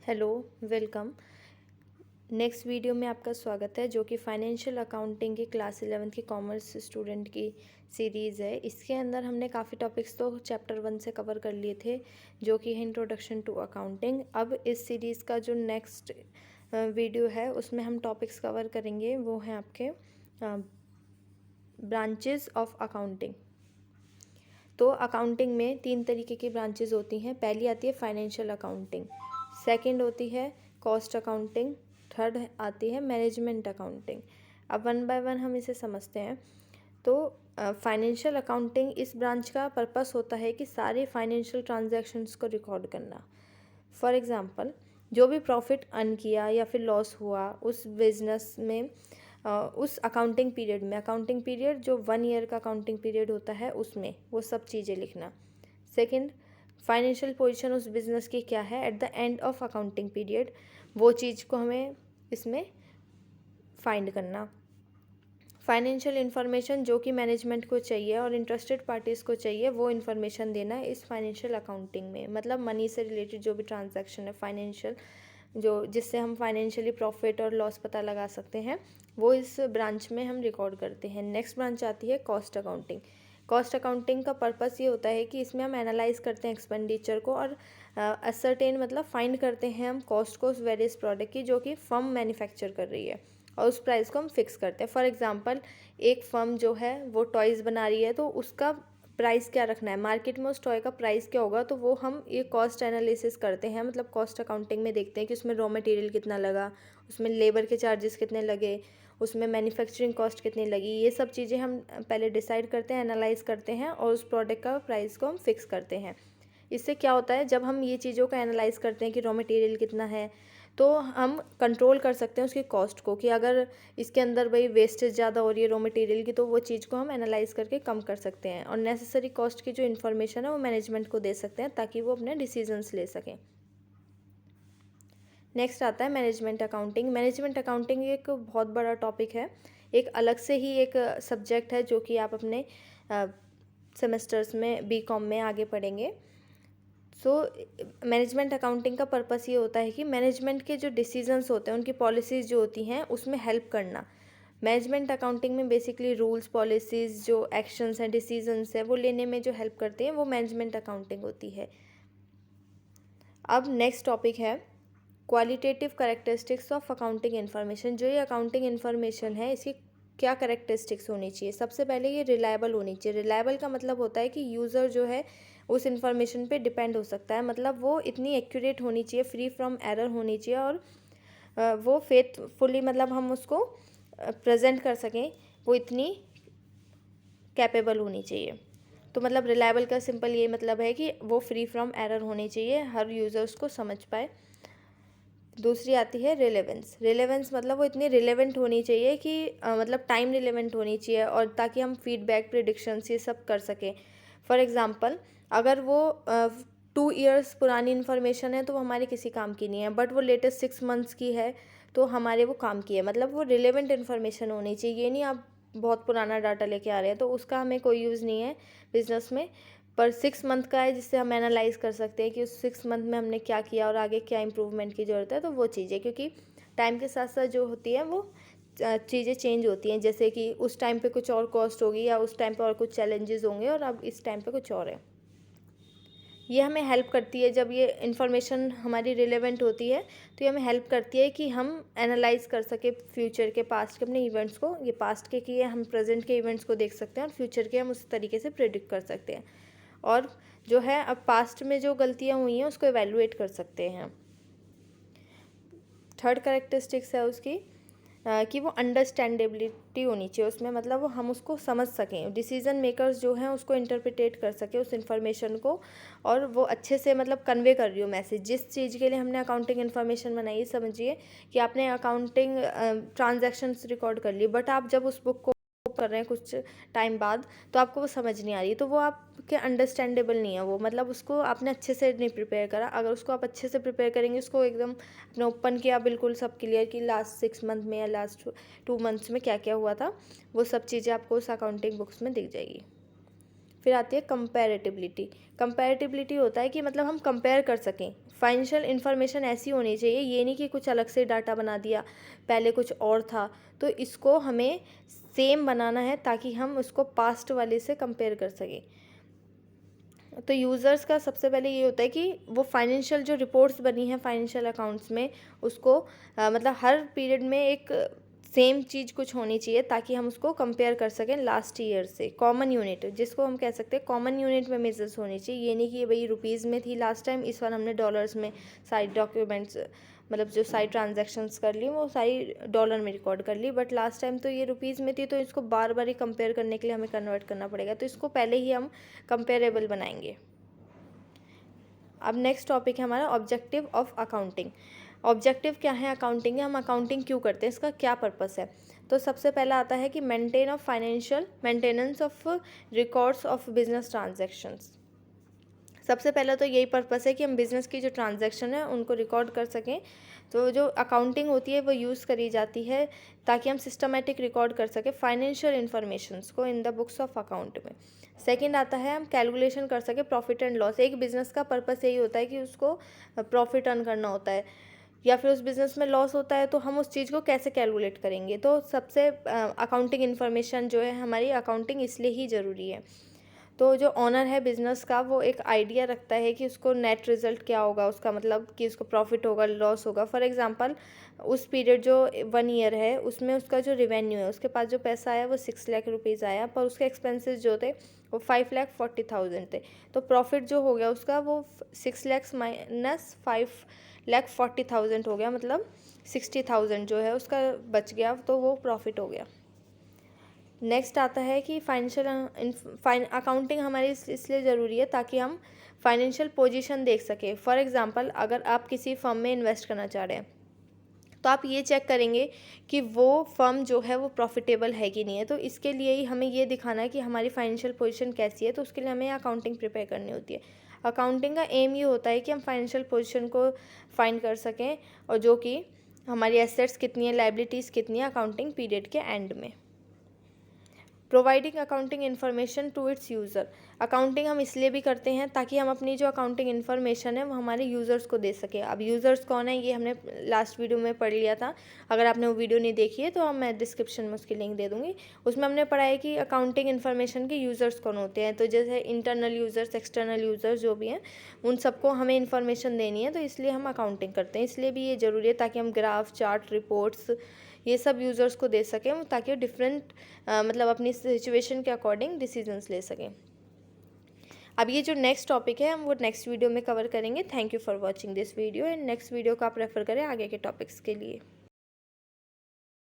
Hello, welcome. Next video में आपका स्वागत है जो कि फाइनेंशियल अकाउंटिंग की क्लास 11th की कॉमर्स स्टूडेंट की सीरीज़ है। इसके अंदर हमने काफ़ी टॉपिक्स तो चैप्टर 1 से कवर कर लिए थे जो कि है इंट्रोडक्शन टू अकाउंटिंग। अब इस सीरीज़ का जो नेक्स्ट वीडियो है उसमें हम टॉपिक्स कवर करेंगे, वो हैं आपके ब्रांचेस ऑफ अकाउंटिंग। तो अकाउंटिंग में 3 तरीके की ब्रांचेस होती हैं। पहली आती है फाइनेंशियल अकाउंटिंग, सेकंड होती है कॉस्ट अकाउंटिंग, थर्ड आती है मैनेजमेंट अकाउंटिंग। अब वन बाय वन हम इसे समझते हैं। तो फाइनेंशियल अकाउंटिंग इस ब्रांच का पर्पस होता है कि सारे फाइनेंशियल ट्रांजैक्शंस को रिकॉर्ड करना। फॉर एग्ज़ाम्पल, जो भी प्रॉफिट अर्न किया या फिर लॉस हुआ उस बिजनेस में, उस अकाउंटिंग पीरियड जो 1 ईयर का अकाउंटिंग पीरियड होता है उसमें वो सब चीज़ें लिखना। सेकंड, फाइनेंशियल पोजीशन उस बिज़नेस की क्या है at the end of accounting period, वो चीज़ को हमें इसमें फाइंड करना। फाइनेंशियल इन्फॉर्मेशन जो कि मैनेजमेंट को चाहिए और इंटरेस्टेड पार्टीज़ को चाहिए, वो इन्फॉर्मेशन देना इस फाइनेंशियल अकाउंटिंग में। मतलब मनी से रिलेटेड जो भी ट्रांजैक्शन है फाइनेंशियल, जो जिससे हम फाइनेंशियली प्रॉफिट और लॉस पता लगा सकते हैं, वो इस ब्रांच में हम रिकॉर्ड करते हैं। नेक्स्ट ब्रांच आती है कॉस्ट अकाउंटिंग। कॉस्ट अकाउंटिंग का पर्पस ये होता है कि इसमें हम एनालाइज करते हैं एक्सपेंडिचर को और असर्टेन मतलब फाइंड करते हैं हम कॉस्ट को उस वेरियस प्रोडक्ट की जो कि फर्म मैन्युफैक्चर कर रही है, और उस प्राइस को हम फिक्स करते हैं। फॉर एग्जांपल, एक फर्म जो है वो टॉयज़ बना रही है, तो उसका प्राइस क्या रखना है, मार्केट में उस टॉय का प्राइस क्या होगा, तो वो हम ये कॉस्ट एनालिसिस करते हैं। मतलब कॉस्ट अकाउंटिंग में देखते हैं कि उसमें रॉ मटेरियल कितना लगा, उसमें लेबर के चार्जेस कितने लगे, उसमें मैन्युफैक्चरिंग कॉस्ट कितनी लगी। ये सब चीज़ें हम पहले डिसाइड करते हैं, एनालाइज करते हैं और उस प्रोडक्ट का प्राइस को हम फिक्स करते हैं। इससे क्या होता है, जब हम ये चीज़ों का एनालाइज करते हैं कि रॉ मटेरियल कितना है, तो हम कंट्रोल कर सकते हैं उसकी कॉस्ट को, कि अगर इसके अंदर भाई वेस्टेज ज़्यादा हो रही है रॉ मटेरियल की, तो वो चीज़ को हम एनालाइज करके कम कर सकते हैं और नेसेसरी कॉस्ट की जो इन्फॉर्मेशन है वो मैनेजमेंट को दे सकते हैं ताकि वो अपने डिसीजंस ले सकें। नेक्स्ट आता है मैनेजमेंट अकाउंटिंग। मैनेजमेंट अकाउंटिंग एक बहुत बड़ा टॉपिक है, एक अलग से ही एक सब्जेक्ट है जो कि आप अपने सेमेस्टर्स में बीकॉम में आगे पढ़ेंगे। सो मैनेजमेंट अकाउंटिंग का पर्पस ये होता है कि मैनेजमेंट के जो डिसीजंस होते हैं, उनकी पॉलिसीज़ जो होती हैं उसमें हेल्प करना। मैनेजमेंट अकाउंटिंग में बेसिकली रूल्स, पॉलिसीज़, जो एक्शंस हैं, डिसीजंस हैं, वो लेने में जो हेल्प करते हैं वो मैनेजमेंट अकाउंटिंग होती है। अब नेक्स्ट टॉपिक है qualitative characteristics of accounting information. जो ये अकाउंटिंग इन्फॉर्मेशन है इसकी क्या करेक्टरिस्टिक्स होनी चाहिए। सबसे पहले ये रिलायबल होनी चाहिए। रिलायबल का मतलब होता है कि यूज़र जो है उस इन्फॉर्मेशन पे डिपेंड हो सकता है, मतलब वो इतनी एक्यूरेट होनी चाहिए, फ्री फ्रॉम एरर होनी चाहिए, और वो फेथफुली मतलब हम उसको प्रेजेंट कर सकें, वो इतनी कैपेबल होनी चाहिए। तो मतलब रिलायबल का सिंपल ये मतलब है कि वो फ्री फ्रॉम एरर होनी चाहिए, हर यूज़र उसको समझ पाए। दूसरी आती है रिलेवेंस। रिलेवेंस मतलब वो इतनी रिलेवेंट होनी चाहिए कि मतलब टाइम रिलेवेंट होनी चाहिए, और ताकि हम फीडबैक, प्रिडिक्शंस ये सब कर सकें। फॉर एग्ज़ाम्पल, अगर वो 2 ईयर्स पुरानी इन्फॉर्मेशन है तो वो हमारे किसी काम की नहीं है, बट वो लेटेस्ट 6 मंथ्स की है तो हमारे वो काम की है। मतलब वो रिलेवेंट इन्फॉर्मेशन होनी चाहिए। ये नहीं आप बहुत पुराना डाटा लेके आ रहे हैं तो उसका हमें कोई यूज़ नहीं है बिज़नेस में, पर 6 मंथ का है जिससे हम एनालाइज कर सकते हैं कि उस 6 मंथ में हमने क्या किया और आगे क्या इंप्रूवमेंट की ज़रूरत है। तो वो चीज़ें, क्योंकि टाइम के साथ साथ जो होती है वो चीज़ें चेंज होती हैं, जैसे कि उस टाइम पे कुछ और कॉस्ट होगी या उस टाइम पे और कुछ चैलेंजेस होंगे और अब इस टाइम पे कुछ और है। ये हमें हेल्प करती है जब ये इन्फॉर्मेशन हमारी रिलेवेंट होती है, तो ये हमें हेल्प करती है कि हम एनालाइज कर सके फ्यूचर के, पास्ट के अपने इवेंट्स को। ये पास्ट के किए हम प्रेजेंट के इवेंट्स को देख सकते हैं और फ्यूचर के हम उस तरीके से प्रेडिक्ट कर सकते हैं, और जो है अब पास्ट में जो गलतियाँ हुई हैं उसको एवेलुएट कर सकते हैं। थर्ड करेक्टरिस्टिक्स है उसकी कि वो अंडरस्टैंडेबिलिटी होनी चाहिए उसमें, मतलब वो हम उसको समझ सकें, डिसीजन मेकर्स जो हैं उसको इंटरप्रिटेट कर सकें उस इन्फॉर्मेशन को, और वो अच्छे से मतलब कन्वे कर रही हो मैसेज। जिस चीज़ के लिए हमने अकाउंटिंग इन्फॉर्मेशन बनाई, समझिए कि आपने अकाउंटिंग ट्रांजैक्शंस रिकॉर्ड कर ली, बट आप जब उस बुक को कर रहे हैं कुछ टाइम बाद तो आपको वो समझ नहीं आ रही, तो वो आपके अंडरस्टैंडेबल नहीं है वो, मतलब उसको आपने अच्छे से नहीं प्रिपेयर करा। अगर उसको आप अच्छे से प्रिपेयर करेंगे, उसको एकदम अपने ओपन किया, बिल्कुल सब क्लियर कि लास्ट 6 मंथ में या लास्ट 2 मंथ्स में क्या क्या हुआ था, वो सब चीज़ें आपको उस अकाउंटिंग बुक्स में दिख जाएगी। फिर आती है कंपैरेटिबिलिटी। कंपैरेटिबिलिटी होता है कि मतलब हम कंपेयर कर सकें, फाइनेंशियल इन्फॉर्मेशन ऐसी होनी चाहिए, ये नहीं कि कुछ अलग से डाटा बना दिया, पहले कुछ और था, तो इसको हमें सेम बनाना है ताकि हम उसको पास्ट वाले से कंपेयर कर सकें। तो यूज़र्स का सबसे पहले ये होता है कि वो फाइनेंशियल जो रिपोर्ट्स बनी हैं फाइनेंशियल अकाउंट्स में, उसको मतलब हर पीरियड में एक सेम चीज़ कुछ होनी चाहिए ताकि हम उसको कंपेयर कर सकें लास्ट ईयर से। कॉमन यूनिट जिसको हम कह सकते हैं कॉमन यूनिट में मेजर्स होनी चाहिए, ये नहीं कि भाई रुपीज़ में थी लास्ट टाइम, इस बार हमने डॉलर्स में सारी डॉक्यूमेंट्स मतलब जो सारी ट्रांजैक्शंस कर ली वो सारी डॉलर में रिकॉर्ड कर ली, बट लास्ट टाइम तो ये रुपीज़ में थी, तो इसको बार बार ही कंपेयर करने के लिए हमें कन्वर्ट करना पड़ेगा, तो इसको पहले ही हम कंपेरेबल बनाएंगे। अब नेक्स्ट टॉपिक है हमारा ऑब्जेक्टिव ऑफ अकाउंटिंग। ऑब्जेक्टिव क्या है अकाउंटिंग है, हम अकाउंटिंग क्यों करते हैं, इसका क्या पर्पस है। तो सबसे पहला आता है कि maintenance of records of business transactions. सबसे पहला तो यही पर्पस है कि हम बिज़नेस की जो ट्रांजैक्शन है उनको रिकॉर्ड कर सकें। तो जो अकाउंटिंग होती है वो यूज़ करी जाती है ताकि हम सिस्टमेटिक रिकॉर्ड कर सकें फाइनेंशियल इन्फॉर्मेशंस को in the books of account में। सेकंड आता है हम कैलकुलेशन कर सकें प्रॉफिट एंड लॉस। एक बिज़नेस का पर्पस यही होता है कि उसको प्रॉफिट अर्न करना होता है, या फिर उस बिज़नेस में लॉस होता है तो हम उस चीज़ को कैसे कैलकुलेट करेंगे। तो सबसे अकाउंटिंग इन्फॉर्मेशन जो है हमारी अकाउंटिंग इसलिए ही ज़रूरी है। तो जो ऑनर है बिज़नेस का वो एक आइडिया रखता है कि उसको नेट रिज़ल्ट क्या होगा, उसका मतलब कि उसको प्रॉफिट होगा लॉस होगा। फॉर एग्जांपल उस पीरियड जो 1 ईयर है उसमें उसका जो रेवेन्यू है, उसके पास जो पैसा आया वो 6 लाख रुपीज़ आया, पर उसके एक्सपेंसेस जो थे वो 5,40,000 थे। तो प्रॉफिट जो हो गया उसका वो 6 लाख माइनस 5,40,000 हो गया, मतलब 60,000 जो है उसका बच गया, तो वो प्रॉफिट हो गया। नेक्स्ट आता है कि फाइनेंशियल अकाउंटिंग हमारी इसलिए ज़रूरी है ताकि हम फाइनेंशियल पोजीशन देख सकें। फॉर एग्जांपल अगर आप किसी फर्म में इन्वेस्ट करना चाह रहे हैं तो आप ये चेक करेंगे कि वो फर्म जो है वो प्रॉफिटेबल है कि नहीं है। तो इसके लिए ही हमें ये दिखाना है कि हमारी फाइनेंशियल पोजीशन कैसी है, तो उसके लिए हमें अकाउंटिंग प्रिपेयर करनी होती है। अकाउंटिंग का एम ये होता है कि हम फाइनेंशियल पोजीशन को फाइंड कर सकें, और जो कि हमारी एसेट्स कितनी है, लाइबिलिटीज़ कितनी है अकाउंटिंग पीरियड के एंड में। Providing accounting information to its user. Accounting हम इसलिए भी करते हैं ताकि हम अपनी जो अकाउंटिंग इन्फॉर्मेशन है वो हमारे यूज़र्स को दे सकें। अब यूज़र्स कौन है ये हमने लास्ट वीडियो में पढ़ लिया था, अगर आपने वो वीडियो नहीं देखी है तो मैं डिस्क्रिप्शन में उसकी लिंक दे दूँगी। उसमें हमने पढ़ा है कि अकाउंटिंग इन्फॉर्मेशन के यूज़र्स कौन होते हैं। तो जैसे इंटरनल यूज़र्स, एक्सटर्नल यूज़र्स जो भी हैं उन सबको हमें इन्फॉर्मेशन देनी है, तो इसलिए हम अकाउंटिंग करते हैं। इसलिए भी ये ज़रूरी है ताकि हम ग्राफ, चार्ट, रिपोर्ट्स ये सब यूज़र्स को दे सकें ताकि वो डिफरेंट मतलब अपनी सिचुएशन के अकॉर्डिंग डिसीजंस ले सकें। अब ये जो नेक्स्ट टॉपिक है हम वो नेक्स्ट वीडियो में कवर करेंगे। Thank you for watching this video, and next video को आप रेफर करें आगे के टॉपिक्स के लिए।